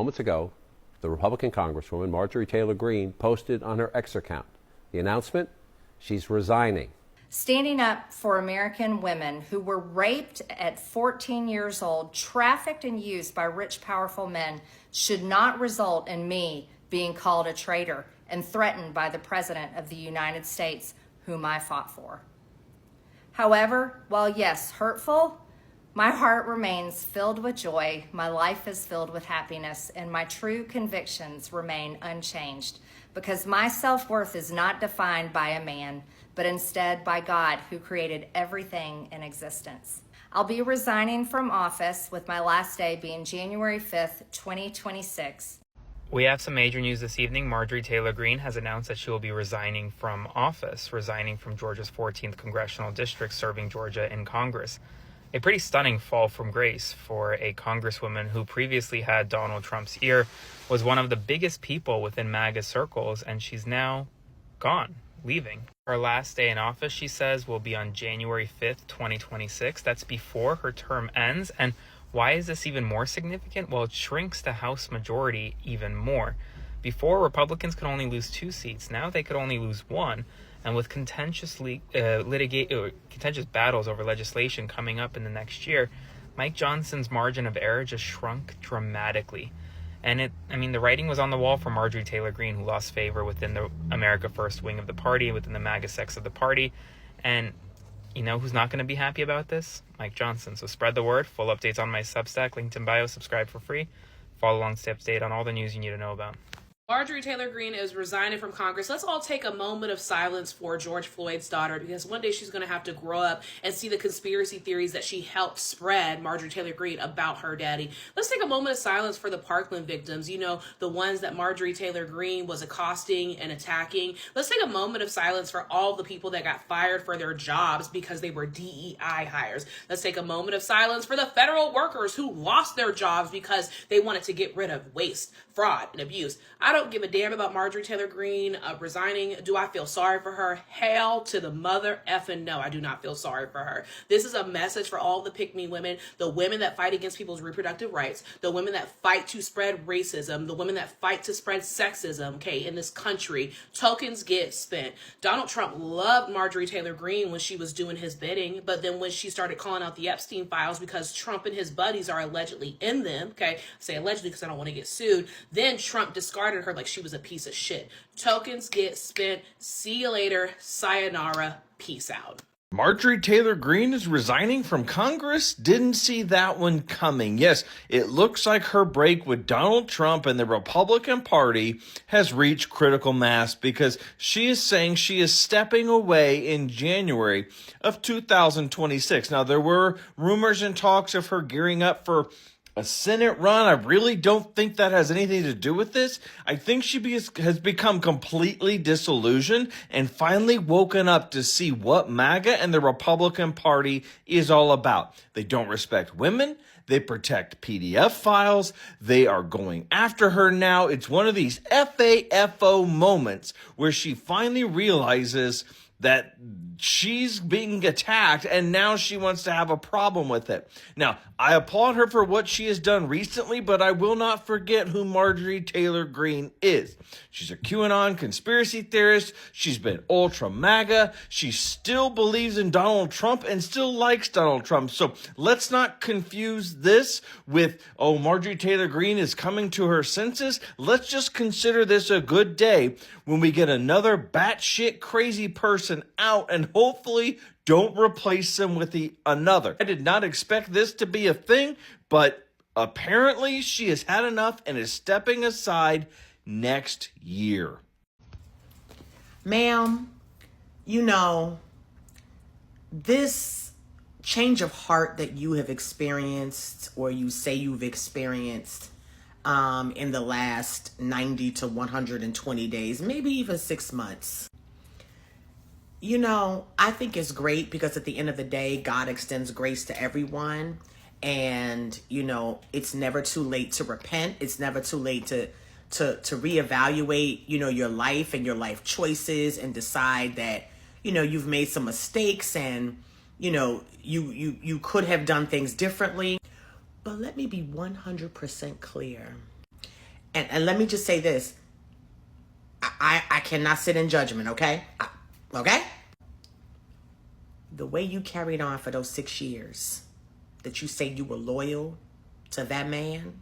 Moments ago, the Republican Congresswoman Marjorie Taylor Greene posted on her X account the announcement she's resigning. Standing up for American women who were raped at 14 years old, trafficked and used by rich, powerful men should not result in me being called a traitor and threatened by the President of the United States, whom I fought for. However, while yes, hurtful, my heart remains filled with joy, my life is filled with happiness, and my true convictions remain unchanged, because my self-worth is not defined by a man, but instead by God, who created everything in existence. I'll be resigning from office, with my last day being January 5th, 2026. We have some major news this evening. Marjorie Taylor Greene has announced that she will be resigning from office, resigning from Georgia's 14th congressional district, serving Georgia in Congress. A pretty stunning fall from grace for a congresswoman who previously had Donald Trump's ear, was one of the biggest people within MAGA circles, and she's now gone, leaving. Her last day in office, she says, will be on January 5th, 2026. That's before her term ends. And why is this even more significant? Well, it shrinks the House majority even more. Before, Republicans could only lose 2 seats. Now they could only lose 1. And with contentious battles over legislation coming up in the next year, Mike Johnson's margin of error just shrunk dramatically. And the writing was on the wall for Marjorie Taylor Greene, who lost favor within the America First wing of the party, within the MAGA sects of the party. And you know who's not going to be happy about this? Mike Johnson. So spread the word. Full updates on my Substack, linked in bio. Subscribe for free. Follow along, stay up to date on all the news you need to know about. Marjorie Taylor Greene is resigning from Congress. Let's all take a moment of silence for George Floyd's daughter, because one day she's going to have to grow up and see the conspiracy theories that she helped spread, Marjorie Taylor Greene, about her daddy. Let's take a moment of silence for the Parkland victims, the ones that Marjorie Taylor Greene was accosting and attacking. Let's take a moment of silence for all the people that got fired for their jobs because they were DEI hires. Let's take a moment of silence for the federal workers who lost their jobs because they wanted to get rid of waste, fraud, and abuse. I don't give a damn about Marjorie Taylor Greene resigning. Do I feel sorry for her? Hell to the mother effing no, I do not feel sorry for her. This is a message for all the pick-me women, the women that fight against people's reproductive rights, the women that fight to spread racism, the women that fight to spread sexism, in this country. Tokens get spent. Donald Trump loved Marjorie Taylor Greene when she was doing his bidding, but then when she started calling out the Epstein files because Trump and his buddies are allegedly in them, I say allegedly because I don't want to get sued, then Trump discarded her like she was a piece of shit. Tokens get spent. See you later. Sayonara. Peace out. Marjorie Taylor Greene is resigning from Congress? Didn't see that one coming. Yes, it looks like her break with Donald Trump and the Republican Party has reached critical mass, because she is saying she is stepping away in January of 2026. Now, there were rumors and talks of her gearing up for a Senate run. I really don't think that has anything to do with this. I think she has become completely disillusioned and finally woken up to see what MAGA and the Republican Party is all about. They don't respect women. They protect PDF files. They are going after her now. It's one of these FAFO moments where she finally realizes that she's being attacked, and now she wants to have a problem with it. Now, I applaud her for what she has done recently, but I will not forget who Marjorie Taylor Greene is. She's a QAnon conspiracy theorist. She's been ultra MAGA. She still believes in Donald Trump and still likes Donald Trump. So let's not confuse this with, Marjorie Taylor Greene is coming to her senses. Let's just consider this a good day when we get another batshit crazy person out and hopefully don't replace them with another. I did not expect this to be a thing, but apparently she has had enough and is stepping aside next year. Ma'am, this change of heart that you have experienced, or you say you've experienced in the last 90 to 120 days, maybe even 6 months, I think it's great, because at the end of the day, God extends grace to everyone. And, it's never too late to repent. It's never too late to reevaluate, your life and your life choices, and decide that, you've made some mistakes, and, you could have done things differently. But let me be 100% clear. And let me just say this. I cannot sit in judgment, okay? Okay? The way you carried on for those 6 years that you say you were loyal to that man,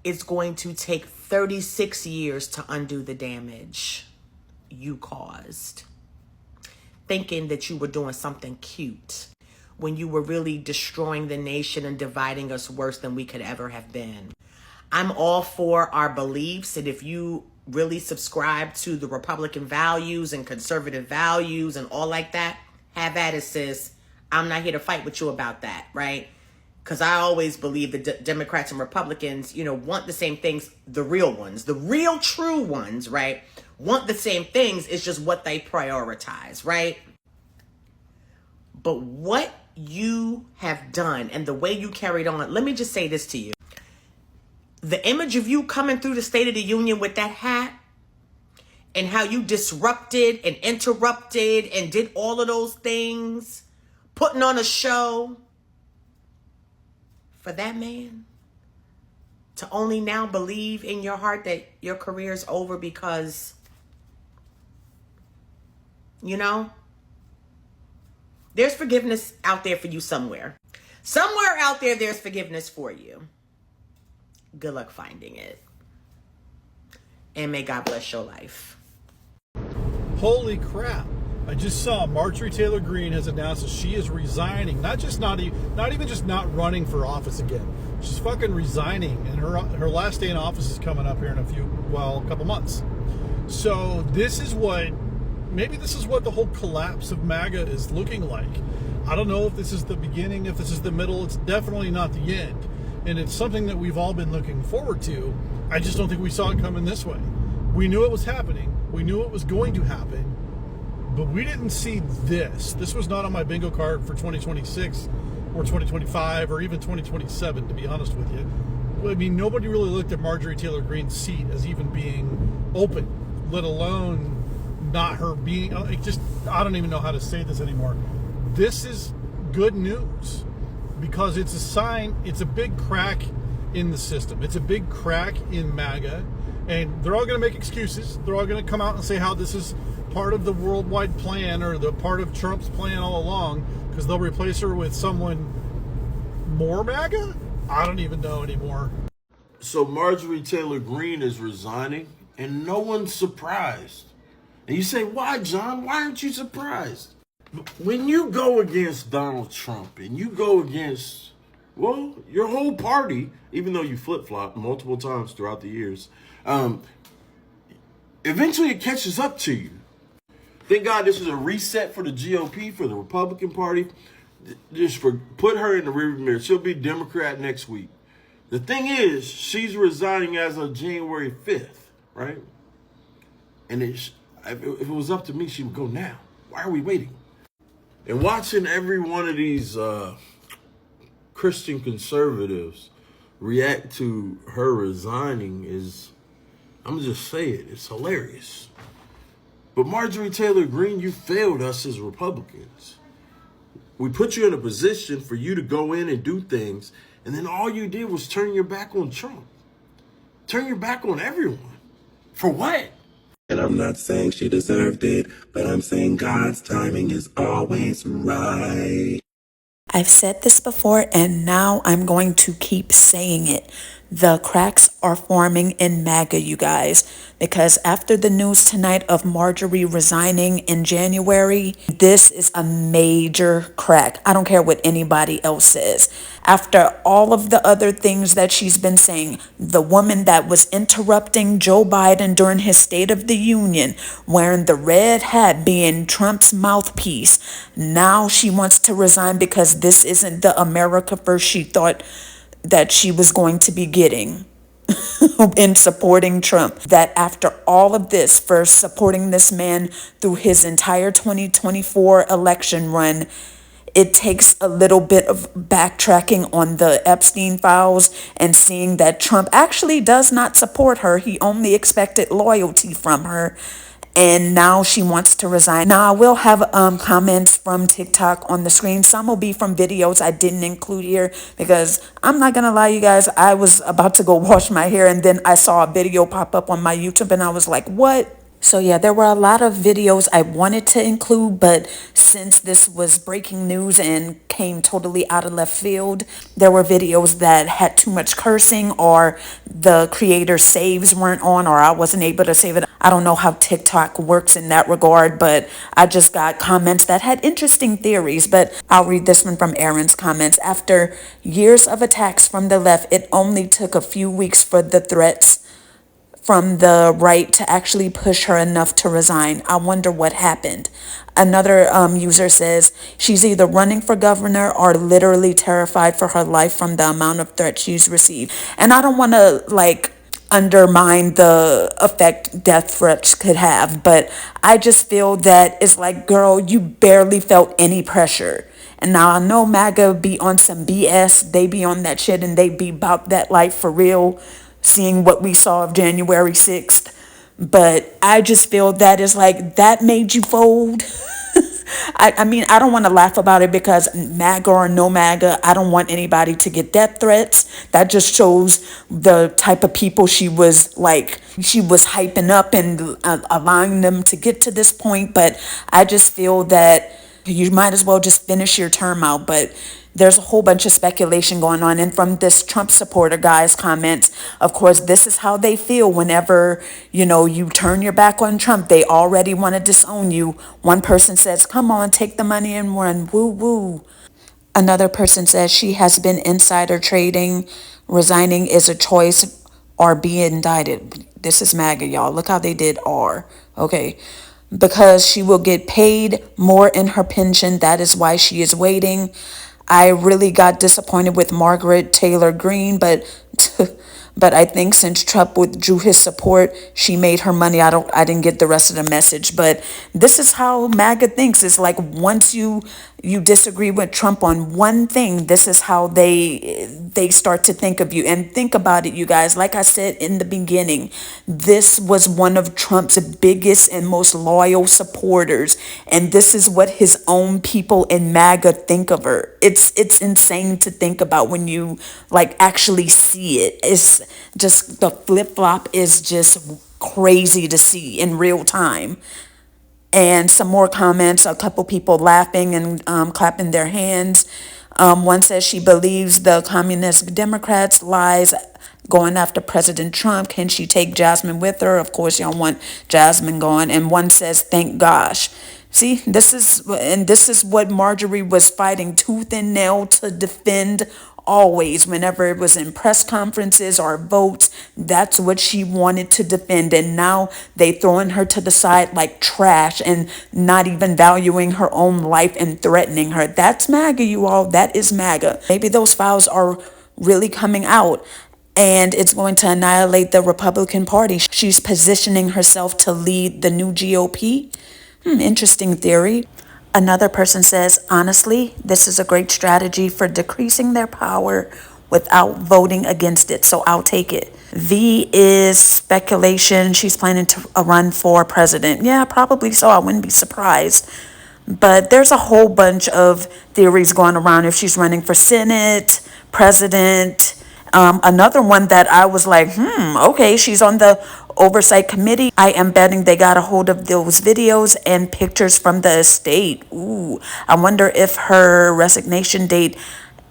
it's going to take 36 years to undo the damage you caused. Thinking that you were doing something cute when you were really destroying the nation and dividing us worse than we could ever have been. I'm all for our beliefs, and if you really subscribe to the Republican values and conservative values and all like that, have at it, sis. I'm not here to fight with you about that, right? Because I always believe the Democrats and Republicans, want the same things. The real ones, the real true ones, right? Want the same things. It's just what they prioritize, right? But what you have done and the way you carried on, let me just say this to you. The image of you coming through the State of the Union with that hat and how you disrupted and interrupted and did all of those things, putting on a show for that man to only now believe in your heart that your career is over because, there's forgiveness out there for you somewhere. Somewhere out there, there's forgiveness for you. Good luck finding it. And may God bless your life. Holy crap. I just saw Marjorie Taylor Greene has announced that she is resigning. Not even just not running for office again. She's fucking resigning. And her last day in office is coming up here in a couple months. So maybe this is what the whole collapse of MAGA is looking like. I don't know if this is the beginning, if this is the middle. It's definitely not the end. And it's something that we've all been looking forward to. I just don't think we saw it coming this way. We knew it was happening. We knew it was going to happen. But we didn't see this. This was not on my bingo card for 2026 or 2025 or even 2027, to be honest with you. I mean, nobody really looked at Marjorie Taylor Greene's seat as even being open, let alone not her being, I don't even know how to say this anymore. This is good news because it's a sign, it's a big crack in the system. It's a big crack in MAGA, and they're all going to make excuses. They're all going to come out and say how this is part of the worldwide plan or the part of Trump's plan all along because they'll replace her with someone more MAGA? I don't even know anymore. So Marjorie Taylor Greene is resigning and no one's surprised. And you say, why, John? Why aren't you surprised? When you go against Donald Trump and you go against, your whole party, even though you flip-flop multiple times throughout the years, eventually it catches up to you. Thank God this is a reset for the GOP, for the Republican Party. Just put her in the rearview mirror. She'll be Democrat next week. The thing is, she's resigning as of January 5th, right? And if it was up to me, she would go now. Why are we waiting? And watching every one of these Christian conservatives react to her resigning is, I'm going to just say it, it's hilarious. But Marjorie Taylor Greene, you failed us as Republicans. We put you in a position for you to go in and do things, and then all you did was turn your back on Trump. Turn your back on everyone. For what? And I'm not saying she deserved it, but I'm saying God's timing is always right. I've said this before, and now I'm going to keep saying it. The cracks are forming in MAGA, you guys, because after the news tonight of Marjorie resigning in January, this is a major crack. I don't care what anybody else says. After all of the other things that she's been saying, the woman that was interrupting Joe Biden during his State of the Union, wearing the red hat, being Trump's mouthpiece, now she wants to resign because this isn't the America First she thought that she was going to be getting in supporting Trump. That after all of this, for supporting this man through his entire 2024 election run, it takes a little bit of backtracking on the Epstein files and seeing that Trump actually does not support her. He only expected loyalty from her. and now she wants to resign. Now, I will have comments from TikTok on the screen. Some will be from videos I didn't include here because I'm not going to lie, you guys. I was about to go wash my hair, and then I saw a video pop up on my YouTube, and I was like, what? So yeah, there were a lot of videos I wanted to include, but since this was breaking news and came totally out of left field, there were videos that had too much cursing, or the creator saves weren't on, or I wasn't able to save it. I don't know how TikTok works in that regard, but I just got comments that had interesting theories. But I'll read this one from Aaron's comments. After years of attacks from the left, it only took a few weeks for the threats from the right to actually push her enough to resign. I wonder what happened. Another user says she's either running for governor or literally terrified for her life from the amount of threats she's received. And I don't want to undermine the effect death threats could have, but I just feel that it's like, girl, you barely felt any pressure. And now I know MAGA be on some BS. They be on that shit and they be about that life for real, seeing what we saw of January 6th. But I just feel that is like, that made you fold. I mean, I don't want to laugh about it because MAGA or no MAGA, I don't want anybody to get death threats. That just shows the type of people she was hyping up and allowing them to get to this point. But I just feel that you might as well just finish your term out. But there's a whole bunch of speculation going on. And from this Trump supporter guy's comments, of course, this is how they feel whenever, you turn your back on Trump. They already want to disown you. One person says, come on, take the money and run. Woo, woo. Another person says she has been insider trading. Resigning is a choice or be indicted. This is MAGA, y'all. Look how they did R. Okay. Because she will get paid more in her pension. That is why she is waiting. I really got disappointed with Marjorie Taylor Greene, but I think since Trump withdrew his support, she made her money. I didn't get the rest of the message, but this is how MAGA thinks. It's like once you disagree with Trump on one thing, this is how they start to think of you. And think about it, you guys. Like I said in the beginning, this was one of Trump's biggest and most loyal supporters, and this is what his own people in MAGA think of her. It's insane to think about when you actually see it. It's just the flip-flop is just crazy to see in real time. And some more comments, a couple people laughing and clapping their hands. One says she believes the communist Democrats' lies going after President Trump. Can she take Jasmine with her? Of course, y'all want Jasmine gone. And one says, thank gosh. See, this is what Marjorie was fighting tooth and nail to defend always. Whenever it was in press conferences or votes, that's what she wanted to defend. And now they throwing her to the side like trash and not even valuing her own life and threatening her. That's MAGA, you all. That is MAGA. Maybe those files are really coming out and it's going to annihilate the Republican Party. She's positioning herself to lead the new GOP. Interesting theory. Another person says, honestly, this is a great strategy for decreasing their power without voting against it. So I'll take it. V is speculation. She's planning to run for president. Yeah, probably so. I wouldn't be surprised. But there's a whole bunch of theories going around if she's running for Senate, president. Another one that I was like, okay, she's on the oversight committee. I am betting they got a hold of those videos and pictures from the estate. Ooh, I wonder if her resignation date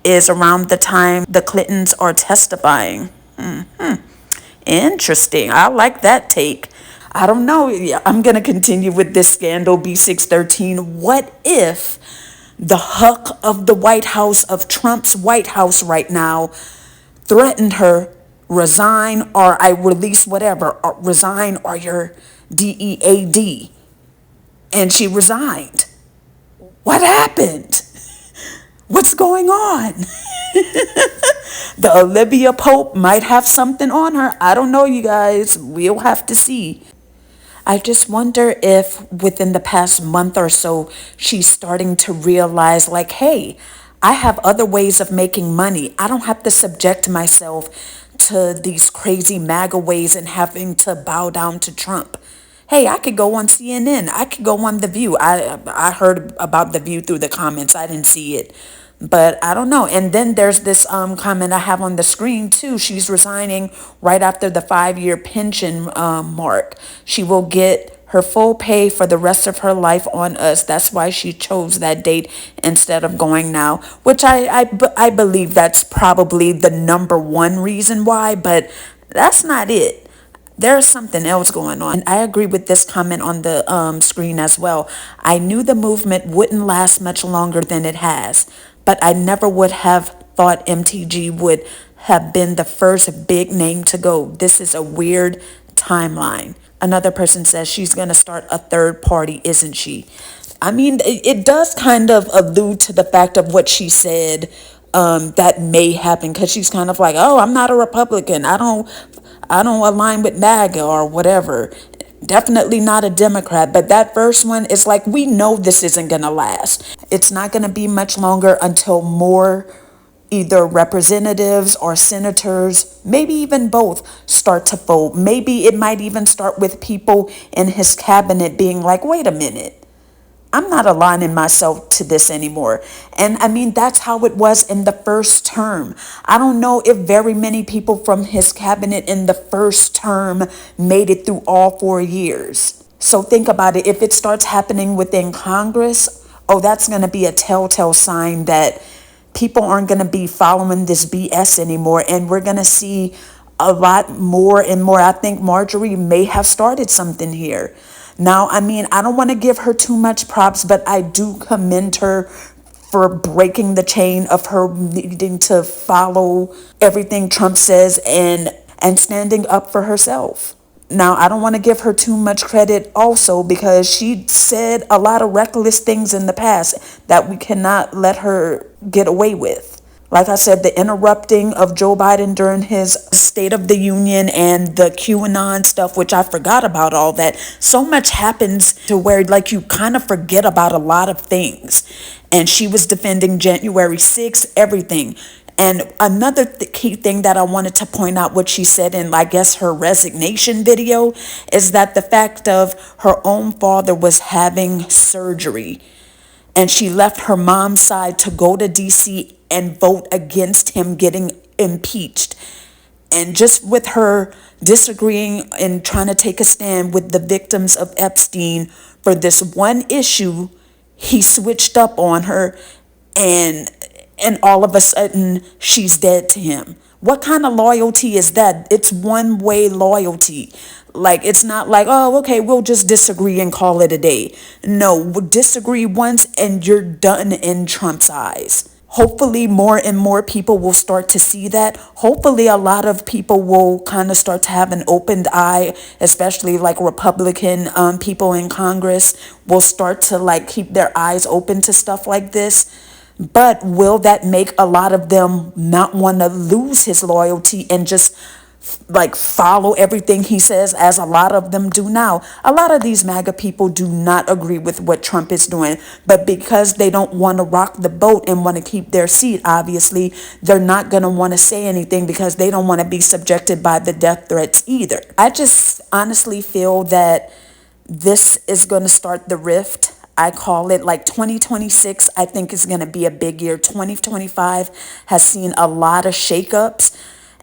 is around the time the Clintons are testifying. Interesting. I like that take. I don't know. Yeah, I'm going to continue with this scandal, B613. What if the huck of the White House, of Trump's White House right now, threatened her, resign or I release whatever, or resign or your DEAD. And she resigned. What happened? What's going on? The Olivia Pope might have something on her. I don't know, you guys. We'll have to see. I just wonder if within the past month or so, she's starting to realize hey, I have other ways of making money. I don't have to subject myself to these crazy MAGA ways and having to bow down to Trump. Hey, I could go on CNN. I could go on The View. I heard about The View through the comments. I didn't see it. But I don't know. And then there's this comment I have on the screen too. She's resigning right after the 5-year pension mark. She will get her full pay for the rest of her life on us. That's why she chose that date instead of going now, which I believe that's probably the number one reason why, but that's not it. There's something else going on. And I agree with this comment on the screen as well. I knew the movement wouldn't last much longer than it has, but I never would have thought MTG would have been the first big name to go. This is a weird timeline. Another person says she's going to start a third party, isn't she? I mean, it does kind of allude to the fact of what she said that may happen, because she's kind of like, oh, I'm not a Republican. I don't align with MAGA or whatever. Definitely not a Democrat. But that first one is like, we know this isn't going to last. It's not going to be much longer until more either representatives or senators, maybe even both, start to vote. Maybe it might even start with people in his cabinet being like, wait a minute, I'm not aligning myself to this anymore. And I mean, that's how it was in the first term. I don't know if very many people from his cabinet in the first term made it through all 4 years. So think about it. If it starts happening within Congress, oh, that's going to be a telltale sign that people aren't going to be following this BS anymore. And we're going to see a lot more and more. I think Marjorie may have started something here. Now, I mean, I don't want to give her too much props, but I do commend her for breaking the chain of her needing to follow everything Trump says and standing up for herself. Now, I don't want to give her too much credit also, because she said a lot of reckless things in the past that we cannot let her get away with. Like I said, the interrupting of Joe Biden during his State of the Union and the QAnon stuff, which I forgot about all that. So much happens to where like you kind of forget about a lot of things. And she was defending January 6th, everything. And another key thing that I wanted to point out, what she said in, I guess, her resignation video, is that the fact of her own father was having surgery. And she left her mom's side to go to DC and vote against him getting impeached. And just with her disagreeing and trying to take a stand with the victims of Epstein for this one issue, he switched up on her, and all of a sudden she's dead to him. What kind of loyalty is that? It's one-way loyalty. Like, it's not like, oh, okay, we'll just disagree and call it a day. No, we'll disagree once and you're done in Trump's eyes. Hopefully more and more people will start to see that. Hopefully a lot of people will kind of start to have an opened eye, especially like Republican people in Congress will start to like keep their eyes open to stuff like this. But will that make a lot of them not want to lose his loyalty and just like follow everything he says, as a lot of them do now? A lot of these MAGA people do not agree with what Trump is doing, but because they don't want to rock the boat and want to keep their seat, obviously, they're not going to want to say anything because they don't want to be subjected by the death threats either. I just honestly feel that this is going to start the rift. I call it like 2026, I think is going to be a big year. 2025 has seen a lot of shakeups.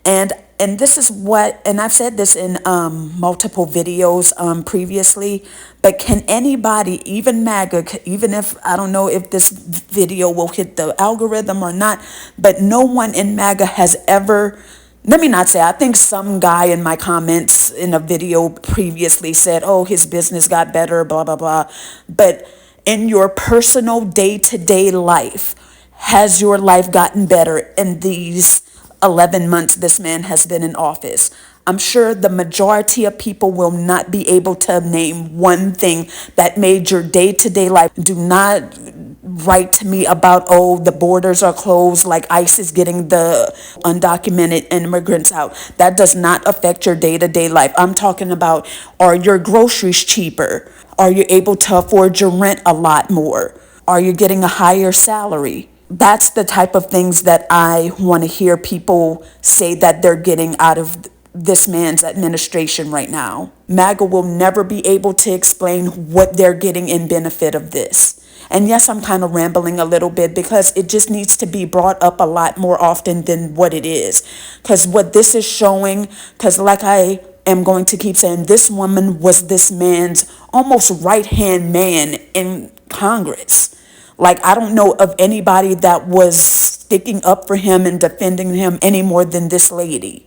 And this is what, and I've said this in multiple videos previously, but can anybody, even MAGA, even if, I don't know if this video will hit the algorithm or not, but no one in MAGA has ever, let me not say, I think some guy in my comments in a video previously said, oh, his business got better, blah, blah, blah. But in your personal day-to-day life, has your life gotten better in these 11 months this man has been in office? I'm sure the majority of people will not be able to name one thing that made your day-to-day life. Do not write to me about, oh, the borders are closed, like ICE is getting the undocumented immigrants out. That does not affect your day-to-day life. I'm talking about, are your groceries cheaper? Are you able to afford your rent a lot more? Are you getting a higher salary? That's the type of things that I want to hear people say that they're getting out of this man's administration right now. MAGA will never be able to explain what they're getting in benefit of this. And yes, I'm kind of rambling a little bit because it just needs to be brought up a lot more often than what it is. Because what this is showing, because like I am going to keep saying, this woman was this man's almost right-hand man in Congress. Like, I don't know of anybody that was sticking up for him and defending him any more than this lady.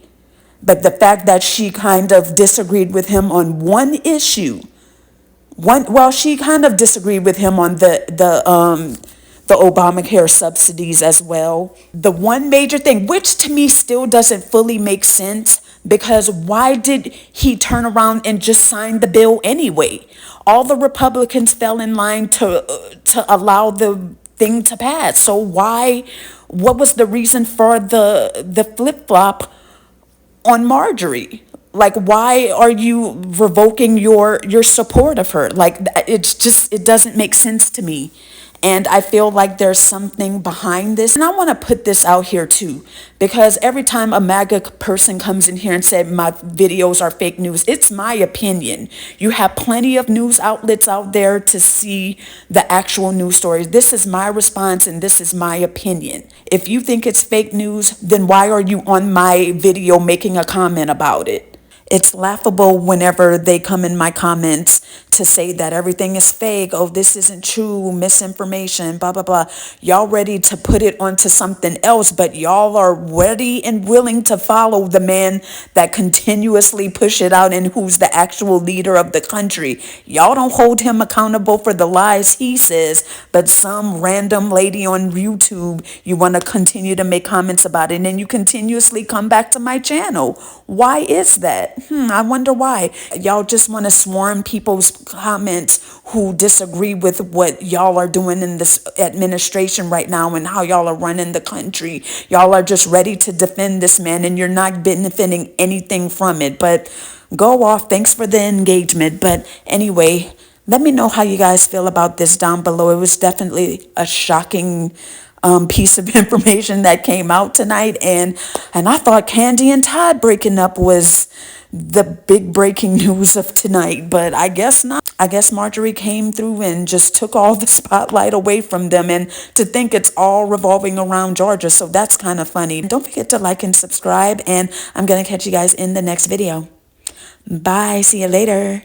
But the fact that she kind of disagreed with him on one issue, she kind of disagreed with him on the Obamacare subsidies as well. The one major thing, which to me still doesn't fully make sense, because why did he turn around and just sign the bill anyway? All the Republicans fell in line to allow the thing to pass. So what was the reason for the flip-flop on Marjorie? Like, why are you revoking your support of her? Like, it doesn't make sense to me. And I feel like there's something behind this. And I want to put this out here too, because every time a MAGA person comes in here and said my videos are fake news, it's my opinion. You have plenty of news outlets out there to see the actual news stories. This is my response and this is my opinion. If you think it's fake news, then why are you on my video making a comment about it? It's laughable whenever they come in my comments to say that everything is fake. Oh, this isn't true, misinformation, blah, blah, blah. Y'all ready to put it onto something else, but y'all are ready and willing to follow the man that continuously push it out and who's the actual leader of the country. Y'all don't hold him accountable for the lies he says, but some random lady on YouTube, you want to continue to make comments about it, and you continuously come back to my channel. Why is that? I wonder why. Y'all just want to swarm people's comments who disagree with what y'all are doing in this administration right now and how y'all are running the country. Y'all are just ready to defend this man and you're not benefiting anything from it. But go off. Thanks for the engagement. But anyway, let me know how you guys feel about this down below. It was definitely a shocking piece of information that came out tonight, and I thought Candy and Todd breaking up was the big breaking news of tonight, but I guess not. I guess Marjorie came through and just took all the spotlight away from them, and to think it's all revolving around Georgia, so that's kind of funny. Don't forget to like and subscribe, and I'm gonna catch you guys in the next video. Bye, see you later.